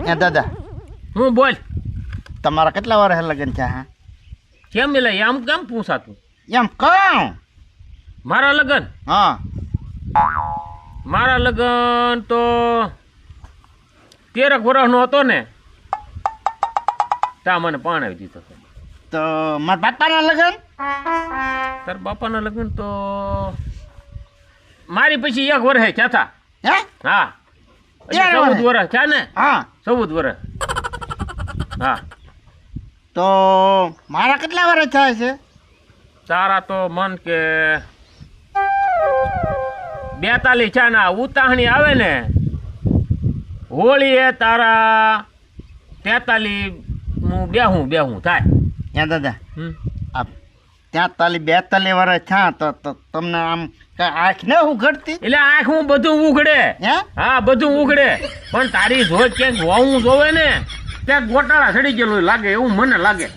એ દાદા હું બોલ તમારા કેટલા વર્ષ લગ્ન છે? હા કેમ એટલે એમ કેમ પૂછાતું? એમ કહું. મારા લગ્ન? હા મારા લગ્ન તો 13 વર્ષનો હતો ને તા મને પરણાવી દીધો. તો મારા બાપાના લગ્ન? તાર બાપાના લગ્ન તો મારી પછી 1 વર્ષે થયા હતા. હે? હા 14 વર્ષ થયા ને. હા 14 વર્ષ. હા તો મારા કેટલા વર્ષ થાય છે? તારા તો મન કે 42 છે ને. ઉતાહણી આવે ને હોળી એ તારા 43 હું બેહું થાય. ત્યાં દાદા આ 43 વર્ષ થયા તો તમને આમ આંખ ને ઉઘડતી? એટલે આંખ હું બધું ઉઘડે. હે? હા બધું ઉઘડે પણ તારી જોઈ ક્યાંક હોવું જોવે ને ત્યાં ગોટાળા ચડી ગયેલું લાગે એવું મને લાગે.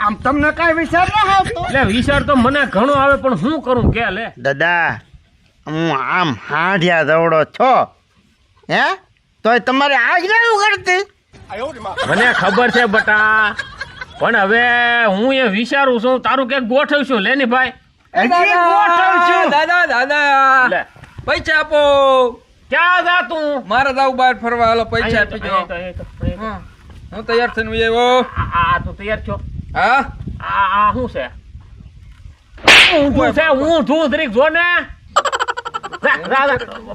આમ તમને કઈ વિચાર ના આવતો? એટલે વિચાર તો મને ઘણો આવે પણ શું કરું કે લે દાદા હું આમ હાંઢિયા દવડો છો હે તોય તમારે આંખ ને ઉઘડતી? મને ખબર છે બટા પણ હવે હું એ વિચારું છું તારું ક્યાંક ગોઠવશું લે ની ભાઈ. હજી ગોઠવશું. દાદા લે પૈસા આપો. ક્યાં જા તું? મારે જાવ બહાર ફરવા. હાલો પૈસા આપી દો. આ હું તૈયાર થઈને આવ્યો. તું તૈયાર છો? હા આ શું છે? ઊંધું છે ઊંધું ધરીક જો ને.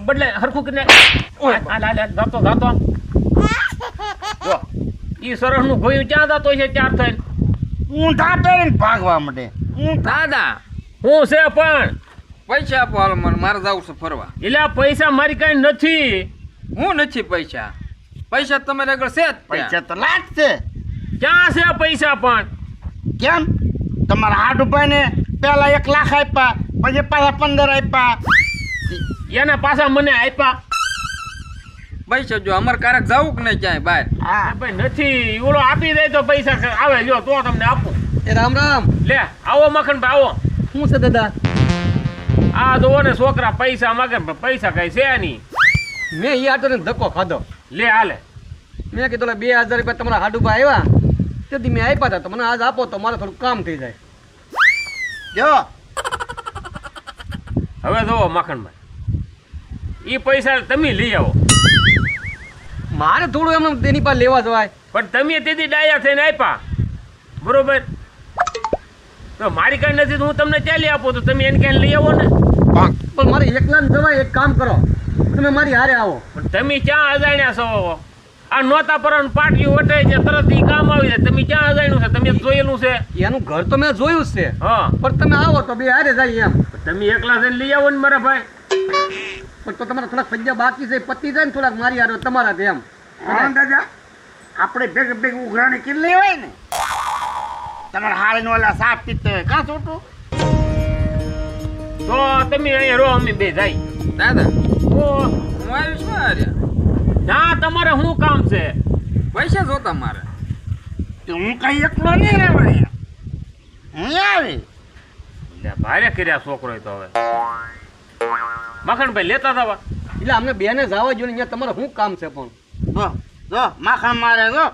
બદલે હરખું કરીને જાતો જો ઈ સરસ નું ભોયું ક્યાં જતો છે? ચાર થઈને ઊંધા પહેરીને ભાગવા માંડે. દાદા હું છે પણ પૈસા આપો. હાલો મને મારે જાવ છે ફરવા. એટલે પૈસા મારી કઈ નથી. હું નથી પૈસા. પૈસા તમારે આગળ છે જ ત્યાં. પૈસા તો લાગશે. ક્યાં છે પૈસા પણ? કેમ તમારા હાથ ઉપાય ને પેલા 1 લાખ આપ્યા પછી પાછા 15 આપ્યા. એના પાછા મને આપ્યા. પૈસા જો અમારે ક્યારેક જવું કે નહીં ક્યાંય બહાર? હા ભાઈ નથી ઓલો આપી દે તો પૈસા આવે લ્યો તો તમને આપું. એ રામ રામ. લે આવો મખનભાઈ આવો. શું છે દાદા? આ જોવો ને છોકરા પૈસા માગે પણ પૈસા કઈ છે નહીં. મેં ઈ આટો ને ધક્કો ખાધો. લે હાલે. મેં કીધું 2000 રૂપિયા તમારા હાડુબા આવ્યા તેથી મેં આપ્યા હતા. તો મને આજ આપો તો મારે થોડું કામ થઈ જાય. જો હવે જોવો મખનભાઈ ઈ પૈસા તમે લઈ આવો. મારે થોડું એમ તેની પાસે લેવા જવાય. પણ તમે તેથી ડાયા થઈને આપ્યા બરોબર તો મારી કઈ નથી તો હું તમને ચાલી આપું તો તમે એને ક્યાં લઈ આવો ને. પણ મારે એકલા જ જવાય. એક કામ કરો તમે મારી હારે આવો. પણ તમે ક્યાં અજાણ્યા છો? આ નોતા પર પાટિયું વટાઈ છે તરત ઈ કામ આવી જાય. તમે ક્યાં અજાણ્યું છે? તમે જોયેલું છે? એનું ઘર તો મેં જોયું જ છે. હા પણ તમે આવો તો બે હારે જાય એમ. તમે એકલા જઈને લઈ આવો ને મારા ભાઈ. પણ તો તમારે થોડાક પૈસા બાકી છે પતી જાય ને થોડાક મારી હારે તમારા એમ. દાદા આપણે ભેગ ઉઘરાણી કેટલી હોય ને તમારે હાળીને ઓલા સાપ પીતો હોય કાં છોટું? તો તમે અહીંયા રહો અમે બે જાય. દાદા ઓ હું આવી છું હારે. ના તમારે શું કામ છે? પૈસા જોતા મારે. તો હું કઈ એકલો નહીં રહેવાય. હું આવી લે ભારે કર્યા છોકરો તો હવે મખણભાઈ લેતા જવા. એટલે અમને બેને જવા જોઈએ ને તમારે શું કામ છે? પણ જો માખણ મારે જો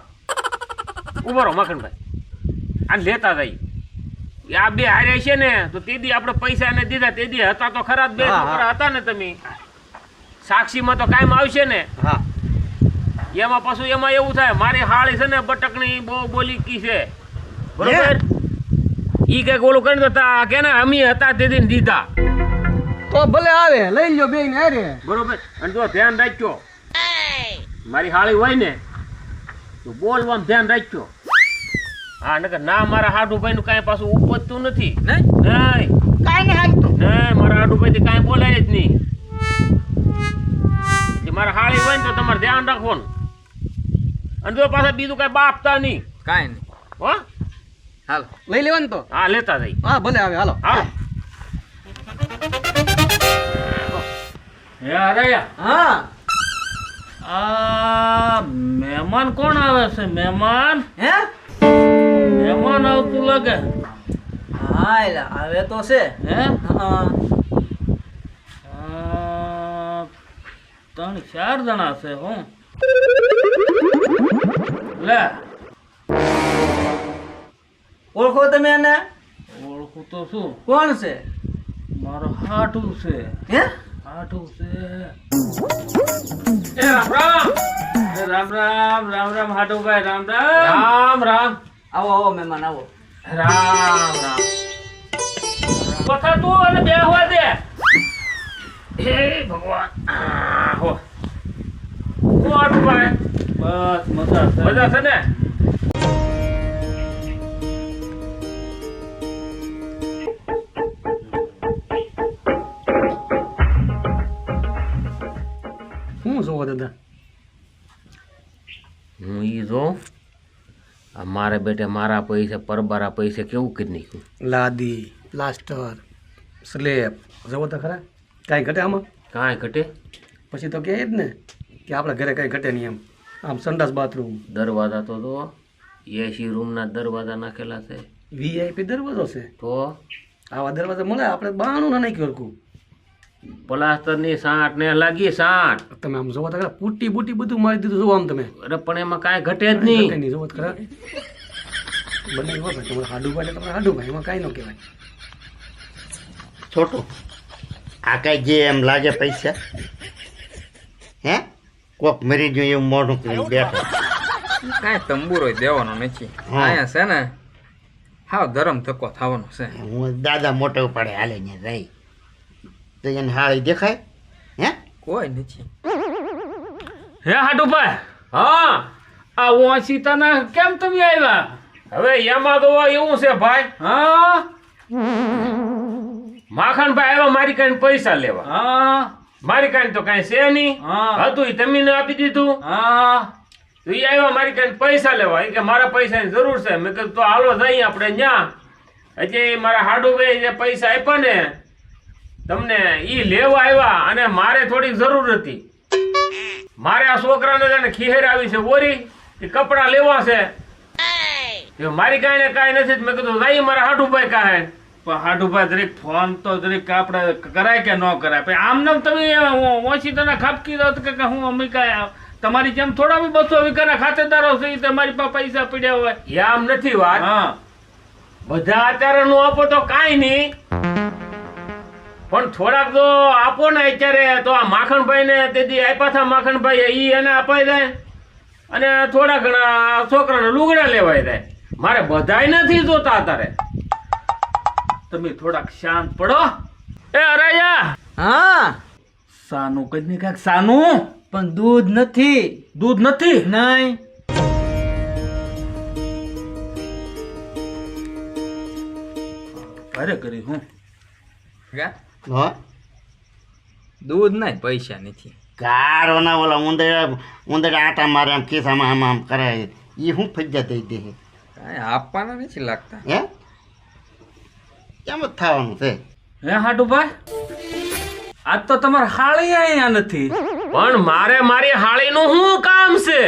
ઉભો રહો મખણભાઈ આને લેતા જઈ. આ બે હારે છે ને તો તેદી આપણે પૈસા ને દીધા તેદી હતા તો ખરા જ બે છોકરા હતા ને તમે. સાક્ષીમાં તો કાયમ આવશે ને. હા એમાં પાછું એમાં એવું થાય મારી હાળી છે ને બટકની બહુ બોલી કી છે બરોબર. ઈ કઈક ઓલું કરી દેતા કે ને અમે હતા તેથી દીધા તો ભલે આવે લઈ લો બે ને હારે. બરોબર. અને જો ધ્યાન રાખજો મારી હાળી હોય ને તો બોલવામાં ધ્યાન રાખજો. હા નકર ના મારા હાડુભાઈ નું કાંઈ પાછું ઉપજતું નથી. નહીં કાંઈ નહીં હાલતું. નહીં મારા હાડુભાઈ થી કાંઈ બોલાય જ નહીં. મારા હાળી હોય ને તો તમારે ધ્યાન રાખવાનું. અને જો પાછા બીજું કઈ બાપતા નહીં. કાંઈ નહીં. હો હાલ લઈ લેવાનું તો. હા લેતા જઈ. હા ભલે આવે હાલો. હાલો. હે અરયા હા આ મહેમાન કોણ આવે છે? મહેમાન હે મહેમાન આવતું લાગે. હા એટલે આવે તો છે. હે હા 3-4 જણા છે. હું લે ઓળખો તમે એને? ઓળખું તો શું, કોણ છે? મારો હાટું છે. હે? હાટું છે. એ રામ રામ. એ રામ રામ રામ રામ હાટુભાઈ, રામ રામ રામ રામ. આવો આવો મહેમાન આવો. રામ રામ. কথা તું અને બે હોવા દે. હે ભગવાન. હો હું હાટુભાઈ. બસ મજા છે. મજા છે ને? શું જોવો દાદા? હું ઈ જોઉં આ મારે બેટે મારા પૈસે પરબારા પૈસે કેવું કરી નાખ્યું. લાદી, પ્લાસ્ટર, સ્લેબ જોવો તો ખરા, કાંઈ ઘટે આમાં? કાંઈ ઘટે. પછી તો કહે જ ને કે આપણા ઘરે કાંઈ ઘટે નહીં એમ. આમ સંડાસ બાથરૂમ, દરવાજા તો જો એસી રૂમના દરવાજા નાખેલા છે. VIP દરવાજો છે. તો આવા દરવાજા મળે આપણે બાણું ના નાખ્યું હરખું. પ્લાસ્ટરની સાંઠ ને લાગી સાંઠ. તમે આમ જોવો તો ખરા, પૂટી બૂટી બધું મારી દીધું. જોવો આમ તમે, અરે પણ એમાં કાંઈ ઘટે જ ઘટે નહીં. નહીં. જોવો તો ખરા, બંને વખત તમારે હાડુભાઈ એટલે તમારે હાડુભાઈ, એમાં કાંઈ ન કહેવાય. છોટું આ કઈ જે એમ લાગે પૈસા હે કોક મરી ગયું એવું મોઢું કરીને બેઠો. કાંઈ તંબુરો દેવાનો નથી. હા. અહીંયા છે ને હાવ ધરમ ધક્કો થવાનો છે. હું દાદા મોટે પડે હાલે ને જાય તો એને હાળી દેખાય હે કોઈ નથી. હે હાટુભાઈ. હા આ ઓશિતાના કેમ તમે આવ્યા? હવે એમાં તો એવું છે ભાઈ. હા માખણભાઈ આવ્યા મારી કાંઈ પૈસા લેવા. હા મારી કાંઈ તો કાંઈ છે નહીં. હા. હતું ઈ તમે આપી દીધું. હા તો ઈ આવ્યા મારી કાંઈ પૈસા લેવા. ઈ કે મારા પૈસાની જરૂર છે. મેં કીધું તો હાલો જઈએ આપણે ન્યા. હજી મારા હાડુભાઈ જે પૈસા આપ્યા ને તમને ઈ લેવા આવ્યા અને મારે થોડીક જરૂર હતી. મારે આ છોકરાને જાણે ખીહેર આવી છે ઓરી એ કપડાં લેવા છે. એ મારી કાંઈ ને કાંઈ નથી. મેં કીધું જઈએ મારા હાડુભાઈ કાંઈ. પણ હાડુભાઈ જરીક ફોન તો જરીક આપણે કરાય કે ન કરાય? પછી આમ નામ તમે ઓછી તને ખાપકી દો તો કે હું અમે કાંઈ તમારી જેમ થોડા બી 200 વીઘાના ખાતેદારો છે ઈ તમારી પાસે પૈસા પડ્યા હોય. એ આમ નથી વાત. હા બધા અત્યારે નો આપો તો કાંઈ નહીં, પણ થોડાક તો આપો ને અત્યારે. તો આ માખણભાઈ ને તેથી આપ્યા હતા માખણભાઈ ઈ એને અપાઈ જાય અને થોડા ઘણા છોકરાને લુગડા લેવાય જાય. મારે બધાય નથી જોતા અત્યારે. તમે થોડાક શાંત પડો. એ અરાયા હા સાનું કઈ નહીં કાંઈક સાનું. પણ દૂધ નથી. દૂધ નથી. નહીં. અરે કરી હું હો દૂધ નહીં, પૈસા નથી. ગારો ના ઓલા ઉંદરડા આટા મારે આમ ખિસ્સામાં આમ આમ કરે એ હું ફજ્જા દઈ દે કાંઈ આપવાના નથી લાગતા. હે કેમ જ થવાનું છે? હે હાડુભાઈ આજ તો તમારે હાળી અહીંયા નથી. પણ મારે મારી હાળીનું શું કામ છે?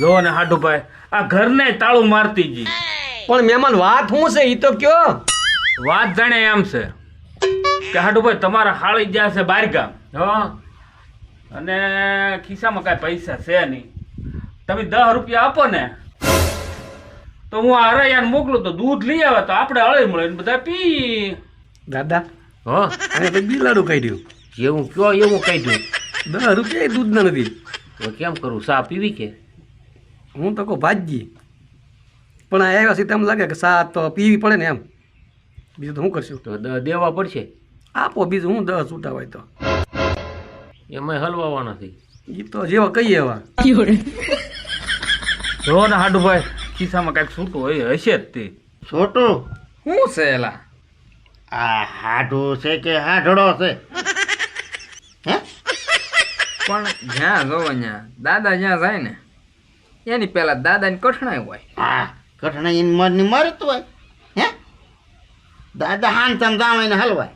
જો ને હાડુભાઈ આ ઘરને તાળું મારતી જી. પણ મહેમાન વાત શું છે ઈ તો કયો. વાત જાણે એમ છે કે હાડુભાઈ તમારા હાળી ગયા છે બહારગામ. હા અને ખિસ્સામાં કાંઈ પૈસા છે નહીં. તમે 10 રૂપિયા આપો ને તો હું આ હરાયાને મોકલું તો દૂધ લઈ આવે તો આપણે હળી મળે ને બધા પી. દાદા હા અને તો બિલાડું કાઢ્યું. જેવું કયો એવું કહી દઉં. 10 રૂપિયા દૂધના નથી. હવે કેમ કરું? સા પીવી કે? હું તો કહું ભાજી, પણ આ આવ્યા છે તેમ લાગે કે સા તો પીવી પડે ને એમ. બીજું તો શું કરશું? તો દેવા પડશે. આપો બીજું હું 10 છૂટા હોય તો. એમાં હલવાવા નથી. એ તો જેવા કહીએ એવા. જો ને હાડુભાઈ ખિસ્સામાં કાંઈક છૂટું હોય હશે જ તે. છોટું શું છે એલા? આ હાડું છે કે હાડડો છે? હે પણ જ્યાં જોવો ત્યાં દાદા જ્યાં જાય ને એની પેલા દાદાની કઠણાઈ હોય. હા કઠણા એની મરની મરતું હોય. હે દાદા હાન તમ જાવ એને હલવાય.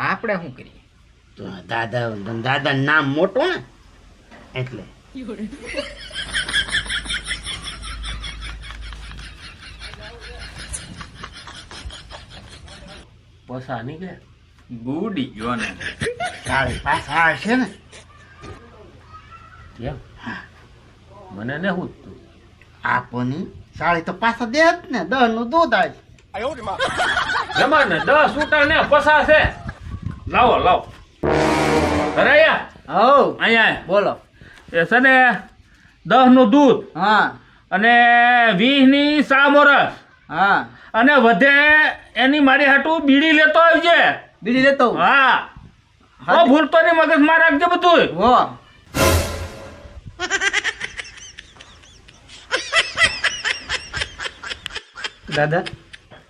આપણે શું કરીએ? તો દાદા નામ મોટું ને એટલે. પસા નહીં કે બુડી ગયો ને. તારી પાછા આવશે ને કેમ? મને ને હું તું આપની સાડી તો પાછા દે જ ને 10 નું દૂધ આજ મહેમાન ને 10 છૂટા ને 50 છે લાવો લાવો ધરાયા હો અહીંયા બોલો એ છે ને 10 નું દૂધ હા અને 20 ની સામોરસ હા અને વધે એની મારી હાટું બીડી લેતો આવજે. બીડી લેતો હા હા, ભૂલતો નહીં, મગજ માં રાખજે બધું. હો દાદા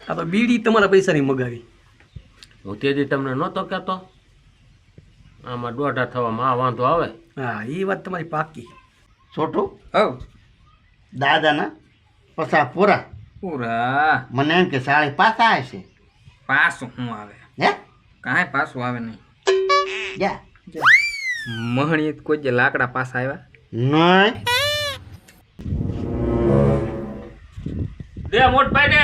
આ તો બીડી તમારા પૈસાની મગાવી. હું તેથી તમને નહોતો કહેતો આમાં દોઢા થવામાં આ વાંધો આવે. હા એ વાત તમારી પાકી. છોટું હો દાદાના પસા પૂરા પૂરા મને એમ કે સાડી પાછા આવશે પાછું શું આવે હે કાંઈ પાછું આવે નહીં જા મહણીએ કોઈ જે લાકડા પાછા આવ્યા નહીં દે મોટભાઈ ને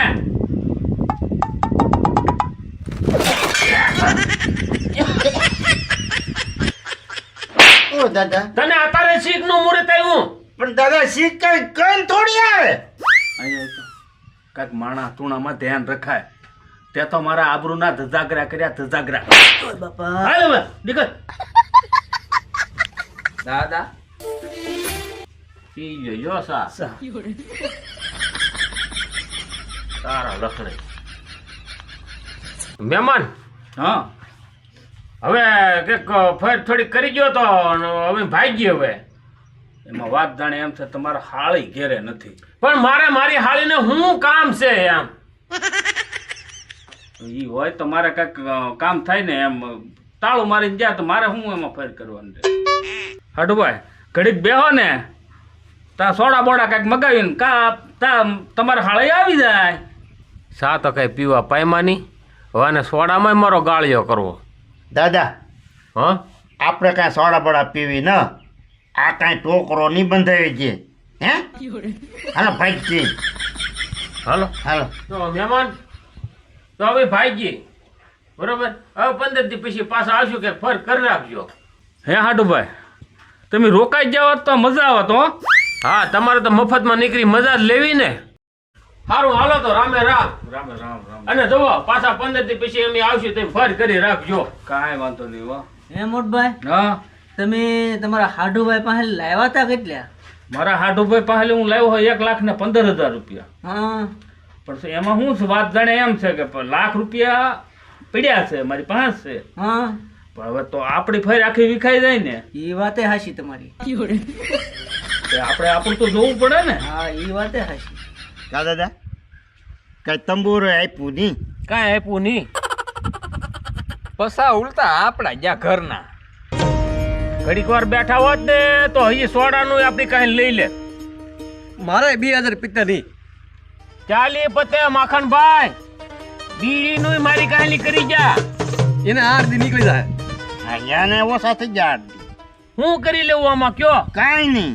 ઓ દાદા તને અત્યારે શીખ નું મુહૂર્ત આવ્યું. પણ દાદા શીખ કઈ કઈ થોડી આવે અહીંયા કાંઈક માણા તુણામાં ધ્યાન રખાય. તે તો મારા આબરૂના ધજાગરા કર્યા ધજાગરા. હાલ હવે નીકળ. દાદા પી ગયો યો સા તારા લખણે. મહેમાન હા હવે કંઈક ફેર થોડી કરી ગયો તો અને હવે ભાગી હવે. એમાં વાત જાણે એમ છે તમારા હાળી ઘેરે નથી. પણ મારે મારી હાળીને શું કામ છે એમ. ઈ હોય તો મારે કાંઈક કામ થાય ને એમ તાળું મારીને જાય તો મારે શું એમાં ફેર કરવાનું છે. હાડુભાઈ ઘડીક બેહો ને તા સોડા બોડા કાંઈક મગાવીને તા તમારે હાળી આવી જાય. સા તો કઈ પીવા પાયમાની હવે આને સોડામાં મારો ગાળિયો કરવો. દાદા હા આપણે કાંઈ સોડા બડા પીવી ન આ કાંઈ ટોકરો નહીં બંધાવી છે હે હાલો ભાઈ હાલો હાલો તો મહેમાન તો હવે ભાગીએ બરોબર. હવે 15 દી પછી પાછા આવશું કે ફર કરી રાખજો. હે હાડુભાઈ તમે રોકાઈ જાવ તો મજા આવત હો. હા તમારે તો મફતમાં નીકળી મજા જ લેવી ને. સારું હાલો તો રામે રામ. રામ રામ રામ. અને જુઓ પાછા 15 દી પછી અમે આવશું તો ફર કરી રાખજો. કાંઈ વાંધો નહીં હો. હે મોટભાઈ હા તમે તમારા હાડુભાઈ પાસે લાવ્યા હતા કેટલા? મારા હાડુભાઈ પાસે હું લાવ્યો હોય 1,15,000 રૂપિયા. હા પણ એમાં શું છે વાત જાણે એમ છે કે લાખ રૂપિયા પડ્યા છે મારી પાસે છે. હા પણ હવે તો આપણી ફેર આખી વિખાઈ જાય ને એ વાતે હાશી તમારી. તે આપણે આપણું તો જોવું પડે ને. હા એ વાતે હાશી. કા દાદા કઈ તંબુરો આપ્યું નહીં કાંઈ આપ્યું નહીં. પસા ઉલટા આપણા જ્યાં ઘરના ઘડીક વાર બેઠા હોત ને તો હજી સોડાનું આપણી કાંઈ લઈ લે. મારે 2000 પીતા નહીં. ચાલી પતે માખણભાઈ બીડીનું મારી કાંઈ કરી જા. એને 8 દી નીકળી જાય. અહીંયાને ઓછા થઈ ગયા હું કરી લેવું આમાં કયો. કાંઈ નહીં